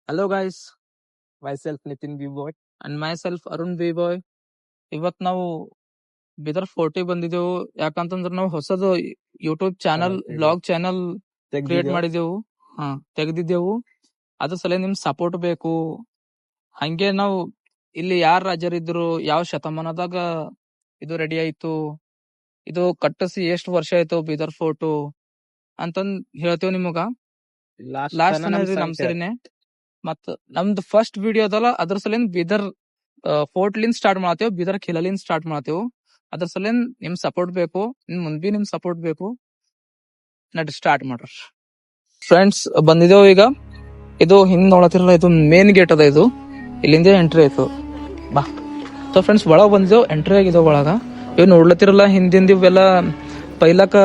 Hello guys, myself Nitin B boy and myself Arun B boy. ಇವತ್ ನಾವು ಬಿದರ್ forty ಬಂದಿದ್ದೆವು. ಯಾಕಂತಂದ್ರ ನಾವು ಹೊಸದು YouTube channel blog channel create ಮಾಡಿದೆವು. ತೆಗ್ದಿದ್ದೆವು. ಅದ್ರ ಸಲ ನಿಮ್ ಸಪೋರ್ಟ್ ಬೇಕು. ಹಂಗೆ ನಾವು ಇಲ್ಲಿ ಯಾರ ರಾಜರಿದ್ರು, ಯಾವ ಶತಮಾನದಾಗ ಇದು ರೆಡಿ ಆಯ್ತು, ಇದು ಕಟ್ಟಿಸಿ ಎಷ್ಟು ವರ್ಷ ಆಯ್ತು ಬೀದರ್ ಫೋರ್ಟು ಅಂತಂದ್ ಹೇಳ್ತೇವ್ ನಿಮಗ. ಲಾಸ್ಟ್ ನಮ್ ಸರಿನೇ ಮತ್ ನಮ್ದು ಫಸ್ಟ್ ವಿಡಿಯೋ ಅದಲ್ಲ, ಅದ್ರ ಸಲಿಂದ ಬೀದರ್ ಫೋರ್ಟ್ ಲಿಂದ ಸ್ಟಾರ್ಟ್ ಮಾಡತ್ತೇವ್, ಬೀದರ್ ಖಿಲಲಿಂದ ಸ್ಟಾರ್ಟ್ ಮಾಡತ್ತೇವ್. ಅದ್ರ ಸಲಿಂದ ನಿಮ್ ಸಪೋರ್ಟ್ ಬೇಕು, ಮುಂದ್ ನಿಮ್ ಸಪೋರ್ಟ್ ಬೇಕು. ನಡ್ ಸ್ಟಾರ್ಟ್ ಮಾಡ್ರ ಫ್ರೆಂಡ್ಸ್. ಬಂದಿದ್ದೇವ್ ಈಗ. ಇದು ಹಿಂದ್ ನೋಡತಿರಲ್ಲ, ಇದು ಮೇನ್ ಗೇಟ್ ಅದ. ಇದು ಇಲ್ಲಿಂದ ಎಂಟ್ರಿ ಆಯ್ತು. ಬಾ ಸೊ ಫ್ರೆಂಡ್ಸ್, ಒಳಗ್ ಬಂದಿದ್ದೇವ್, ಎಂಟ್ರಿ ಆಗಿದ್ದೇವ್ ಒಳಗ. ಇವ್ ನೋಡ್ಲತ್ತಿರಲ್ಲ ಹಿಂದಿಂದ ಇವೆಲ್ಲ ಪೈಲಕ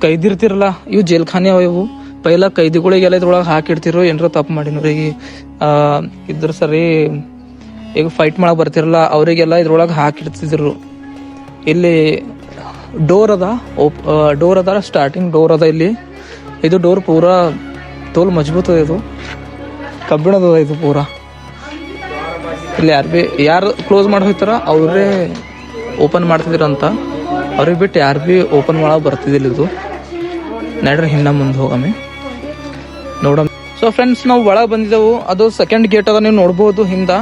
ಕೈದಿರ್ತಿರಲ್ಲ, ಇವು ಜೇಲ್ಖಾನೆ ಅವ. ಇವು ಪೈಲ ಕೈದಿಗಳಿಗೆಲ್ಲ ಇದ್ರೊಳಗೆ ಹಾಕಿಡ್ತಿರು, ಏನ್ರ ತಪ್ಪು ಮಾಡಿನವ್ರಿಗೆ ಇದ್ರ ಸರಿ ಈಗ ಫೈಟ್ ಮಾಡಕ್ ಬರ್ತಿರಲ್ಲ ಅವ್ರಿಗೆಲ್ಲ ಇದ್ರೊಳಗೆ ಹಾಕಿಡ್ತಿದ್ರು. ಇಲ್ಲಿ ಡೋರ್ ಅದ, ಸ್ಟಾರ್ಟಿಂಗ್ ಡೋರ್ ಅದ ಇಲ್ಲಿ. ಇದು ಡೋರ್ ಪೂರಾ ತೋಲ್ ಮಜಬೂತ್ ಅದ. ಇದು ಕಬ್ಬಿಣದ ಇದು ಪೂರಾ. ಇಲ್ಲಿ ಯಾರು ಕ್ಲೋಸ್ ಮಾಡಿ ಹೋಗ್ತಾರ ಅವ್ರೇ ಓಪನ್ ಮಾಡ್ತಿದ್ರಂತ. ಅವ್ರಿಗೆ ಬಿಟ್ಟು ಯಾರು ಭೀ ಓಪನ್ ಮಾಡಕ್ ಬರ್ತಿದ್ದಿಲ್ಲ. ಇದು ನಡ್ರಿ ಹಿಂದ ಮುಂದೆ ಹೋಗಮ್ಮಿ ನೋಡ. ಸೊ ಫ್ರೆಂಡ್ಸ್, ನಾವು ಒಳಗೆ ಬಂದಿದ್ದೆವು. ಅದು ಸೆಕೆಂಡ್ ಗೇಟ್ ಅದ, ನೀವು ನೋಡ್ಬೋದು ಹಿಂದ.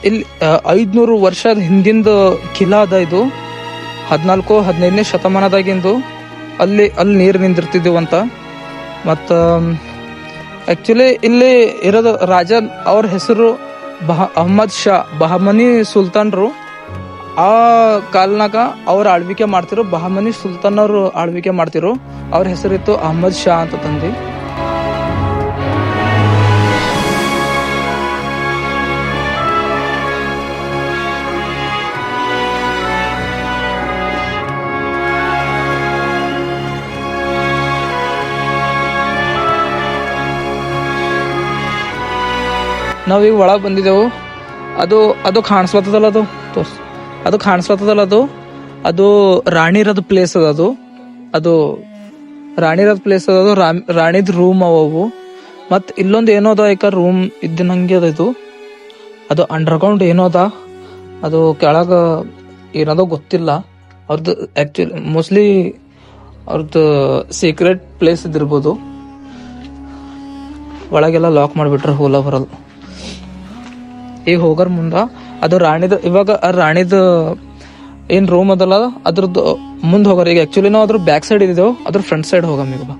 ಇಲ್ಲಿ 500 ವರ್ಷದ ಹಿಂದಿಂದ ಕಿಲಾ ಅದ. ಇದು 14-15ನೇ ಶತಮಾನದಾಗಿಂದು. ಅಲ್ಲಿ ನೀರು ನಿಂದಿರ್ತಿದ್ದೀವಂತ. ಮತ್ತು ಆ್ಯಕ್ಚುಲಿ ಇಲ್ಲಿ ಇರೋದು ರಾಜ, ಅವ್ರ ಹೆಸರು ಅಹ್ಮದ್ ಶಾ, ಬಹಮನಿ ಸುಲ್ತಾನ್ರು. ಆ ಕಾಲ್ನಾಗ ಅವ್ರ ಆಳ್ವಿಕೆ ಮಾಡ್ತಿರೋ, ಬಹಮನಿ ಸುಲ್ತಾನ್ ಅವ್ರು ಆಳ್ವಿಕೆ ಮಾಡ್ತಿರೋ. ಅವ್ರ ಹೆಸರಿತ್ತು ಅಹ್ಮದ್ ಶಾ ಅಂತ ತಂದು. ನಾವೀಗ ಒಳಗೆ ಬಂದಿದ್ದೆವು. ಅದು ಕಾಣಿಸ್ಲತ್ತದಲ್ಲ, ಅದು ಕಾಣಿಸ್ಲತ್ತದಲ್ಲ, ಅದು ರಾಣಿರದ ಪ್ಲೇಸ್ ಅದ. ಅದು ರಾಣಿರದ ಪ್ಲೇಸ್ ಅದ. ರಾಣಿದ್ ರೂಮ್ ಅವು. ಮತ್ ಇಲ್ಲೊಂದು ಏನೋ ಅದ, ಯಾಕ ರೂಮ್ ಇದ್ದಿನಂಗೆ ಅದ. ಅದು ಅಂಡರ್ಗ್ರೌಂಡ್ ಏನೋ ಅದ. ಅದು ಕೆಳಗ ಏನದೋ ಗೊತ್ತಿಲ್ಲ. ಅವ್ರದ್ದು ಆಕ್ಚುಲಿ ಮೋಸ್ಟ್ಲಿ ಅವ್ರದ್ದು ಸೀಕ್ರೆಟ್ ಪ್ಲೇಸ್ ಇದಿರ್ಬೋದು. ಒಳಗೆಲ್ಲ ಲಾಕ್ ಮಾಡಿಬಿಟ್ರೆ ಹೋಲ ಬರಲ್ಲ. ಈಗ ಹೋಗರ್ ಮುಂದ ಅದು ರಾಣಿದ, ಇವಾಗ ಆ ರಾಣಿದ ಏನ್ ರೂಮ್ ಅದಲ್ಲ ಅದ್ರದ್ದು ಮುಂದೆ ಹೋಗೋರು. ಈಗ ಆಕ್ಚುಲಿ ನಾವು ಅದ್ರ ಬ್ಯಾಕ್ ಸೈಡ್ ಇದ್ದೇವೆ, ಅದ್ರ ಫ್ರಂಟ್ ಸೈಡ್ ಹೋಗಮ್ಮ ಈಗ.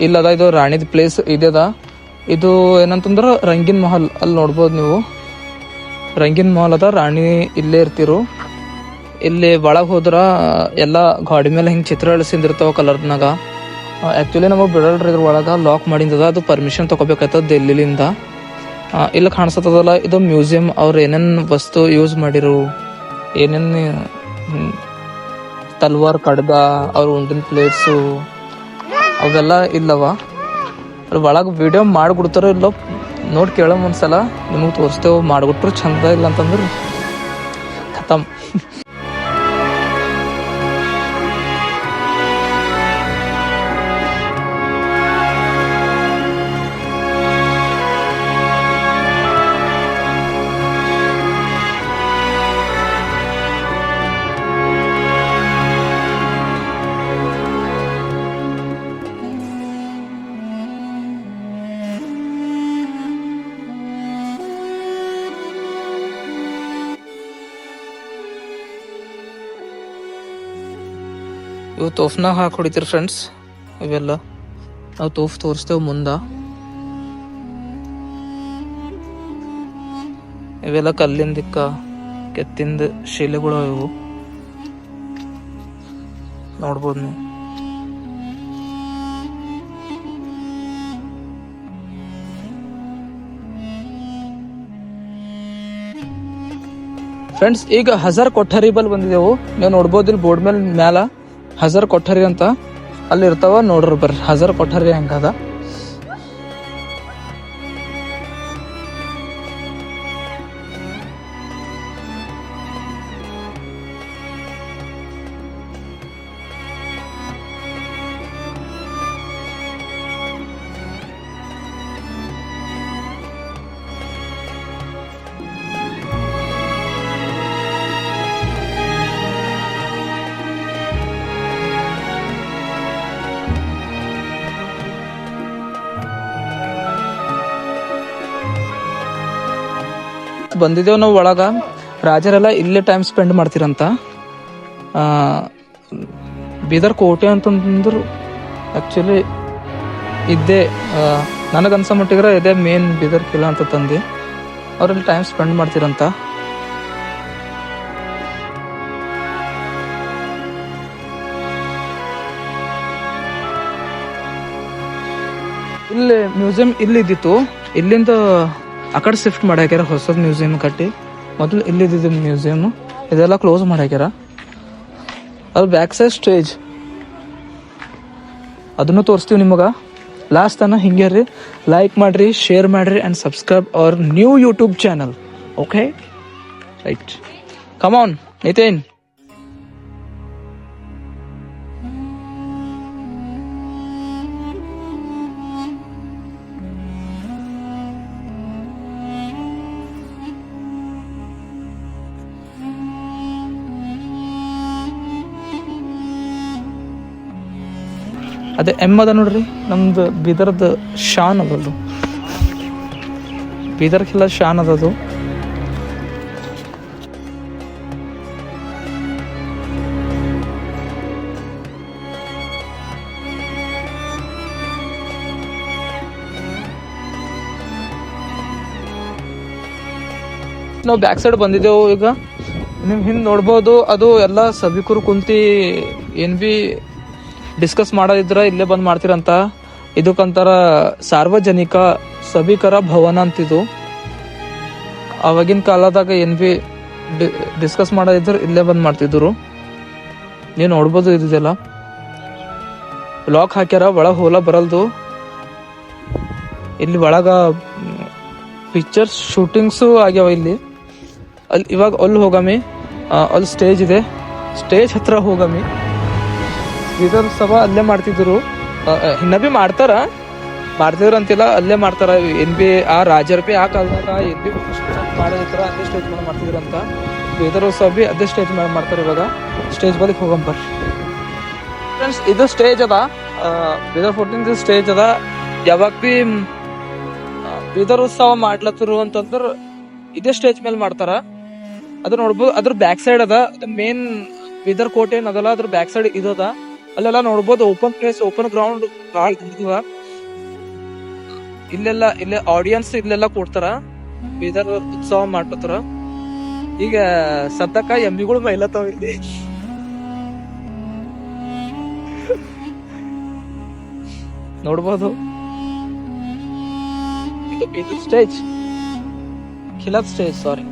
ಇಲ್ಲದ, ಇದು ರಾಣಿದ ಪ್ಲೇಸ್ ಇದೆದ. ಇದು ಏನಂತಂದ್ರ ರಂಗಿನ್ ಮಹಲ್. ಅಲ್ಲಿ ನೋಡ್ಬೋದು ನೀವು, ರಂಗಿನ್ ಮಹಲ್ ಅದ. ರಾಣಿ ಇಲ್ಲೇ ಇರ್ತಿರು. ಇಲ್ಲಿ ಒಳಗೆ ಹೋದ್ರ ಎಲ್ಲ ಗಾಡಿ ಮೇಲೆ ಹಿಂಗೆ ಚಿತ್ರ ಇಳಿಸಿರ್ತಾವ ಕಲರ್ನಾಗ. ಆ್ಯಕ್ಚುಲಿ ನಮಗೆ ಬಿಡಲ್ರಿ ಇದ್ರ ಒಳಗೆ, ಲಾಕ್ ಮಾಡಿಂದದ. ಅದು ಪರ್ಮಿಷನ್ ತೊಗೋಬೇಕಾಯ್ತದ ಡೆಲ್ಲಿಲಿಂದ. ಇಲ್ಲಿ ಕಾಣಿಸ್ತದಲ್ಲ, ಇದು ಮ್ಯೂಸಿಯಂ. ಅವ್ರು ಏನೇನು ವಸ್ತು ಯೂಸ್ ಮಾಡಿರು, ಏನೇನು ತಲ್ವಾರ್, ಕಡ್ಗ, ಅವ್ರ ಉಂಡಿನ ಪ್ಲೇಟ್ಸು ಅವೆಲ್ಲ ಇಲ್ಲವ. ಒಳಗೆ ವಿಡಿಯೋ ಮಾಡಿಬಿಡ್ತಾರೋ ಇಲ್ಲೋ ನೋಡಿ ಕೇಳೋ ಒಂದ್ಸಲ. ನಿಮಗೆ ತೋರಿಸ್ತೇವೆ, ಮಾಡಿಬಿಟ್ರು ಚಂದ. ಇಲ್ಲ ಅಂತಂದ್ರೆ ಖತಮ್. ಇವು ತೋಫ್ನಾಗ ಹಾಕಿ ಹೊಡಿತೀರಿ ಫ್ರೆಂಡ್ಸ್. ಇವೆಲ್ಲ ನಾವು ತೋರಿಸ್ತೇವೆ ಮುಂದ. ಇವೆಲ್ಲ ಕಲ್ಲಿಂದ ಕೆತ್ತಿಂದ ಶಿಲೆಗಳು ಇವು ನೋಡ್ಬೋದು ನೀವು. ಫ್ರೆಂಡ್ಸ್ ಈಗ ಹಜಾರ್ ಕೊಠಾರಿ ಬಲ್ ಬಂದಿದೆವು. ನೀವು ನೋಡ್ಬೋದು ಇಲ್ಲಿ ಬೋರ್ಡ್ ಮೇಲೆ ಮ್ಯಾಲ ಹಜಾರ್ ಕೊಠಾರಿ ಅಂತ ಅಲ್ಲಿ ಇರ್ತಾವ. ನೋಡ್ರಿ ಬರ್ರಿ ಹಜಾರ್ ಕೊಠಾರಿ ಹೆಂಗದ. ಬಂದಿದ್ದೇವೆ ನಾವು ಒಳಗ. ರಾಜರೆಲ್ಲ ಇಲ್ಲೇ ಟೈಮ್ ಸ್ಪೆಂಡ್ ಮಾಡ್ತಿರಂತ. ಬೀದರ್ ಕೋಟೆ ಅಂತಂದ್ರು ಆಕ್ಚುಲಿ ಇದ್ದೇ ನನಗನ್ಸ ಮಟ್ಟಿಗ್ರ ಇದೇ ಮೇನ್ ಬೀದರ್ ಕಿಲಾ ಅಂತ ತಂದು ಅವ್ರಲ್ಲಿ ಟೈಮ್ ಸ್ಪೆಂಡ್ ಮಾಡ್ತಿರಂತ. ಇಲ್ಲಿ ಮ್ಯೂಸಿಯಂ ಇಲ್ಲಿ ಇದ್ದಿತ್ತು. ಇಲ್ಲಿಂದ ಆ ಕಡೆ ಶಿಫ್ಟ್ ಮಾಡ್ಯಾಕ್ಯಾರ, ಹೊಸದ್ ಮ್ಯೂಸಿಯಂ ಕಟ್ಟಿ. ಮೊದಲು ಇಲ್ಲಿದ್ದ ಮ್ಯೂಸಿಯಂ ಇದೆಲ್ಲ ಕ್ಲೋಸ್ ಮಾಡ್ಯಾಕ್ಯಾರ. ಅದು ಬ್ಯಾಕ್ ಸೈಡ್ ಸ್ಟೇಜ್, ಅದನ್ನು ತೋರಿಸ್ತೀವಿ ನಿಮಗೆ. ಲಾಸ್ಟ್ ತನ ಹಿಂಗೆ ರೀ. ಲೈಕ್ ಮಾಡ್ರಿ, ಶೇರ್ ಮಾಡ್ರಿ and subscribe our new YouTube channel. Okay right, come on Nitin. ಅದೇ ಅದ ನೋಡ್ರಿ, ನಮ್ದು ಬೀದರ್ದ ಶಾನ್ ಅದದು. ಬೀದರ್ ಕಿಲ್ಲ ಶಾನ್ ಅದದು. ನಾವು ಬ್ಯಾಕ್ ಸೈಡ್ ಬಂದಿದ್ದೆವು. ಈಗ ನಿಮ್ ಹಿಂದೆ ನೋಡ್ಬೋದು, ಅದು ಎಲ್ಲ ಸಭಿಕರು ಕುಂತಿ ಏನ್ ಬಿ ಡಿಸ್ಕಸ್ ಮಾಡೋದಿದ್ರ ಇಲ್ಲೇ ಬಂದ್ ಮಾಡ್ತಿರಂತ. ಇದಕ್ಕಂತಾರ ಸಾರ್ವಜನಿಕ ಸಭಿಕರ ಭವನ ಅಂತಿದು. ಅವಾಗಿನ ಕಾಲದಾಗ ಏನ್ ಬಿ ಡಿಸ್ಕಸ್ ಮಾಡೋದಿದ್ರ ಇಲ್ಲೇ ಬಂದ್ ಮಾಡ್ತಿದ್ರು. ನೀವು ನೋಡ್ಬೋದು ಇದೆಲ್ಲ ಲಾಕ್ ಹಾಕ್ಯಾರ, ಒಳಗ್ ಹೋಲ ಬರಲ್ದು. ಇಲ್ಲಿ ಒಳಗ ಪಿಕ್ಚರ್ಸ್ ಶೂಟಿಂಗ್ಸು ಆಗ್ಯಾವ ಇಲ್ಲಿ. ಅಲ್ಲಿ ಇವಾಗ ಅಲ್ಲಿ ಹೋಗಮಿ, ಅಲ್ಲಿ ಸ್ಟೇಜ್ ಇದೆ, ಸ್ಟೇಜ್ ಹತ್ರ ಹೋಗಮಿ. ವಿಧಾನಸಭ ಅಲ್ಲೇ ಮಾಡ್ತಿದ್ರು, ಇನ್ನ ಬಿ ಮಾಡ್ತಿದ್ರು ಅಂತಿಲ್ಲ, ಅಲ್ಲೇ ಮಾಡ್ತಾರ. ಏನ್ ಬಿ ಆ ರಾಜರ್ ಬಿ ಆ ಕಾಲದಾಗ ಏನ್ ಬಿ ಮಾಡೋದಿತ್ರ ಅದೇ ಸ್ಟೇಜ್ ಮೇಲೆ ಮಾಡ್ತಿದ್ರು ಅಂತ. ವಿಧಾನೋತ್ಸವ ಬಿ ಅದೇ ಸ್ಟೇಜ್ ಮೇಲೆ ಮಾಡ್ತಾರೆ. ಇವಾಗ ಸ್ಟೇಜ್ ಬಳಿಗೆ ಹೋಗಂಬರ್ ಫ್ರೆಂಡ್ಸ್. ಇದು ಸ್ಟೇಜ್ ಅದ, ಬೀದರ್ ಫೋರ್ಟಿನ್ ಸ್ಟೇಜ್ ಅದ. ಯಾವಾಗ ಬಿ ಬೀದರ್ ಉತ್ಸವ ಮಾಡ್ಲತ್ತರು ಅಂತಂದ್ರ ಇದೇ ಸ್ಟೇಜ್ ಮೇಲೆ ಮಾಡ್ತಾರ. ಅದ್ರ ನೋಡ್ಬೋದು. ಅದ್ರ ಬ್ಯಾಕ್ ಸೈಡ್ ಅದ ಮೇನ್ ಬೀದರ್ ಕೋಟೆ ಏನದಲ್ಲ, ಅದ್ರ ಬ್ಯಾಕ್ ಸೈಡ್ ಇದದ. ಅಲ್ಲೆಲ್ಲ ನೋಡ್ಬೋದು ಓಪನ್ ಪ್ಲೇಸ್, ಓಪನ್ ಗ್ರೌಂಡ್ ಭಾಳ ಇರ್ತದ. ಇಲ್ಲೇ ಆಡಿಯನ್ಸ್ ಇಲ್ಲೆಲ್ಲ ಕೊಡ್ತಾರ. ಬೀದರ್ ಉತ್ಸವ ಮಾಡ್ಲತ್ತಾರ. ಈಗ ಸದ್ಯಕ್ಕ ಎಮ್ಮಿಗಳು ಮೈಲತ್ತಾವ ಇಲ್ಲಿ. ನೋಡ್ಬೋದು ಇದು ಸ್ಟೇಜ್, ಖಿಲಾಫ್ ಸ್ಟೇಜ್, ಸಾರಿ.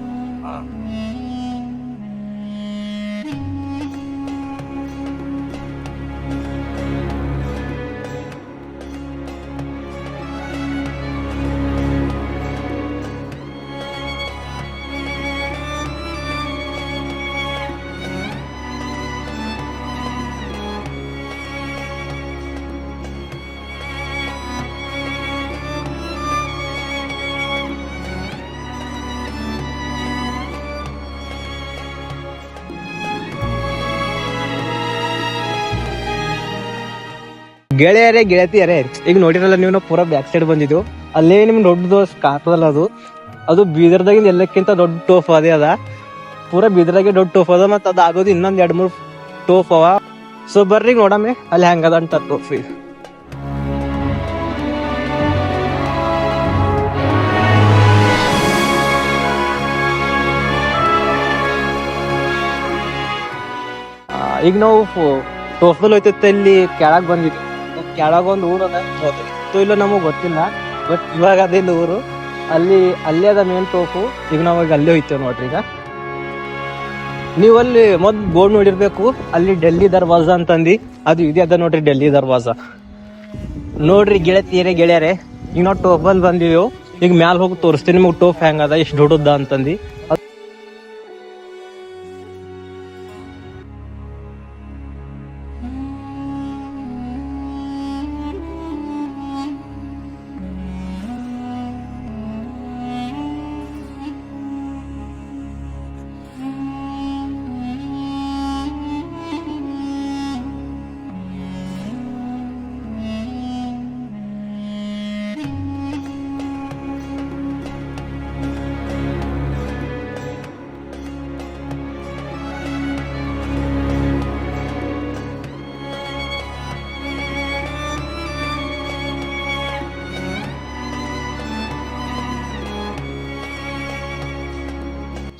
ಗೆಳೆಯರೇ ಗೆಳತಿಯರೇ, ಈಗ ನೋಡಿರಲ್ಲ ನೀವು, ನಾವು ಪೂರಾ ಬ್ಯಾಕ್ ಸೈಡ್ ಬಂದಿದ್ದು. ಅಲ್ಲೇ ನಿಮ್ಗೆ ದೊಡ್ಡದು ಕಾತದಲ್ಲ, ಅದು ಬೀದರ್ದಾಗಿಂದ ಎಲ್ಲಕ್ಕಿಂತ ದೊಡ್ಡ ಟೋಫ್ ಅದೇ ಅದ. ಪೂರಾ ಬೀದರ್ದಾಗೆ ದೊಡ್ಡ ಟೋಫ್ ಅದ. ಮತ್ತು ಅದು ಆಗೋದು ಇನ್ನೊಂದು 2-3 ಟೋಫ್ ಅವ. ಸೊ ಬರ್ರಿ ನೋಡಮ್ಮೆ ಅಲ್ಲಿ ಹೆಂಗದ ಅಂತ ಟೋಫ್. ಈಗ ನಾವು ಟೋಫ್ದಲ್ಲಿ ಹೋಯ್ತೈತೆ ಇಲ್ಲಿ ಕೆಳಗೆ ಬಂದಿದ್ವಿ. ಕೆಳಗೆ ಒಂದು ಊರು ಅದ, ಇಲ್ಲ ನಮಗೆ ಗೊತ್ತಿಲ್ಲ, ಬಟ್ ಇವಾಗ ಅದಿಲ್ಲ ಊರು. ಅಲ್ಲಿ ಅದ ಮೇನ್ ಟೋಫು. ಈಗ ನಾವು ಅಲ್ಲೇ ಹೋಯ್ತೇವೆ ನೋಡ್ರಿ. ಈಗ ನೀವು ಅಲ್ಲಿ ಮೊದ್ ಬೋರ್ಡ್ ನೋಡಿರ್ಬೇಕು, ಅಲ್ಲಿ ಡೆಲ್ಲಿ ದರ್ವಾಜ ಅಂತಂದಿ, ಅದು ಇದೆ ಅದ ನೋಡ್ರಿ ಡೆಲ್ಲಿ ದರ್ವಾಜ. ನೋಡ್ರಿ ಗೆಳೆಯರೆ, ಈಗ ನಾವು ಟೋಪಲ್ ಬಂದಿವಿ. ಈಗ ಮ್ಯಾಲ ಹೋಗಿ ತೋರಿಸ್ತೀನಿ ನಿಮ್ಗೆ ಟೋಪ್ ಹೆಂಗ್ ಅದ, ಎಷ್ಟು ದೊಡ್ಡದ ಅಂತಂದಿ.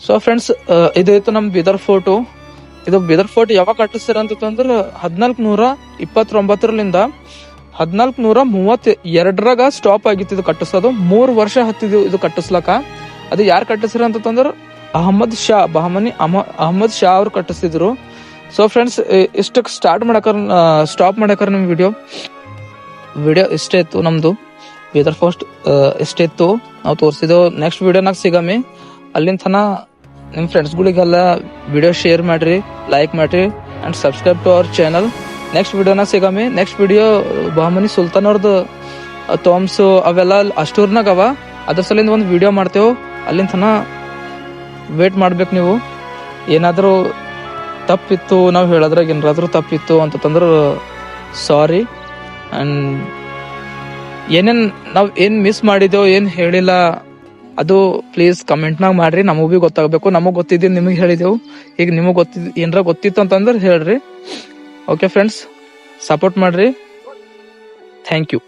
ಸೊ ಫ್ರೆಂಡ್ಸ್, ಇದಾಯ್ತು ನಮ್ ಬೀದರ್ ಫೋರ್ಟು. ಇದು ಬೀದರ್ ಫೋರ್ಟ್ ಯಾವಾಗ ಕಟ್ಟಿಸ್ತಾರ ಅಂತಂದ್ರ 1429ರಿಂದ 1432 ಸ್ಟಾಪ್ ಆಗಿತ್ತು ಇದು ಕಟ್ಟಿಸೋದು. 3 ವರ್ಷ ಹತ್ತಿದ್ದು ಇದು ಕಟ್ಟಿಸ್ಲಕ. ಅದು ಯಾರು ಕಟ್ಟಿಸ್ರ ಅಂತಂದ್ರ ಅಹಮದ್ ಅಹಮದ್ ಶಾ ಅವ್ರು ಕಟ್ಟಿಸ್ತಿದ್ರು. ಸೊ ಫ್ರೆಂಡ್ಸ್, ಇಷ್ಟಕ್ಕೆ ಸ್ಟಾಪ್ ಮಾಡಕರ ನಿಮ್ ವಿಡಿಯೋ ಇಷ್ಟೇ ಇತ್ತು. ನಮ್ದು ಬೀದರ್ ಫೋರ್ಟ್ ಇಷ್ಟೇ ಇತ್ತು, ನಾವು ತೋರಿಸಿದೆವು. ನೆಕ್ಸ್ಟ್ ವಿಡಿಯೋನಾಗ ಸಿಗಮ್ಮಿ. ಅಲ್ಲಿಂದ ನಿಮ್ ಫ್ರೆಂಡ್ಸ್ಗಳಿಗೆಲ್ಲ ವಿಡಿಯೋ ಶೇರ್ ಮಾಡ್ರಿ, ಲೈಕ್ ಮಾಡ್ರಿ and subscribe to our channel. Next ವಿಡಿಯೋನಾಗ ಸಿಗಮ್ಮಿ. ನೆಕ್ಸ್ಟ್ ವಿಡಿಯೋ ಬಹಮನಿ ಸುಲ್ತಾನ್ ಅವ್ರದ್ದು ಥಾಮ್ಸ್ ಅವೆಲ್ಲ ಅಷ್ಟೂರ್ನಾಗ ಅವ, ಅದ್ರ ಸಲಿಂದ ಒಂದು ವಿಡಿಯೋ ಮಾಡ್ತೇವೆ. ಅಲ್ಲಿಂದ ವೇಟ್ ಮಾಡ್ಬೇಕು ನೀವು. ಏನಾದರೂ ತಪ್ಪಿತ್ತು, ನಾವು ಹೇಳೋದ್ರಾಗ ಏನಾದ್ರೂ ತಪ್ಪಿತ್ತು ಅಂತಂದ್ರೆ ಸಾರಿ. ಅಂಡ್ ನಾವ್ ಏನ್ ಮಿಸ್ ಮಾಡಿದೆವು, ಏನ್ ಹೇಳಿಲ್ಲ, ಅದು ಪ್ಲೀಸ್ ಕಮೆಂಟ್ನಾಗ ಮಾಡ್ರಿ. ನಮಗ್ ಬಿ ಗೊತ್ತಾಗಬೇಕು. ನಮಗ್ ಗೊತ್ತಿದ್ದು ನಿಮಗ್ ಹೇಳಿದೆವು. ಈಗ ನಿಮಗ್ ಏನಾರ ಗೊತ್ತಿತ್ತು ಅಂತಂದ್ರೆ ಹೇಳ್ರಿ. ಓಕೆ ಫ್ರೆಂಡ್ಸ್, ಸಪೋರ್ಟ್ ಮಾಡ್ರಿ. Thank you.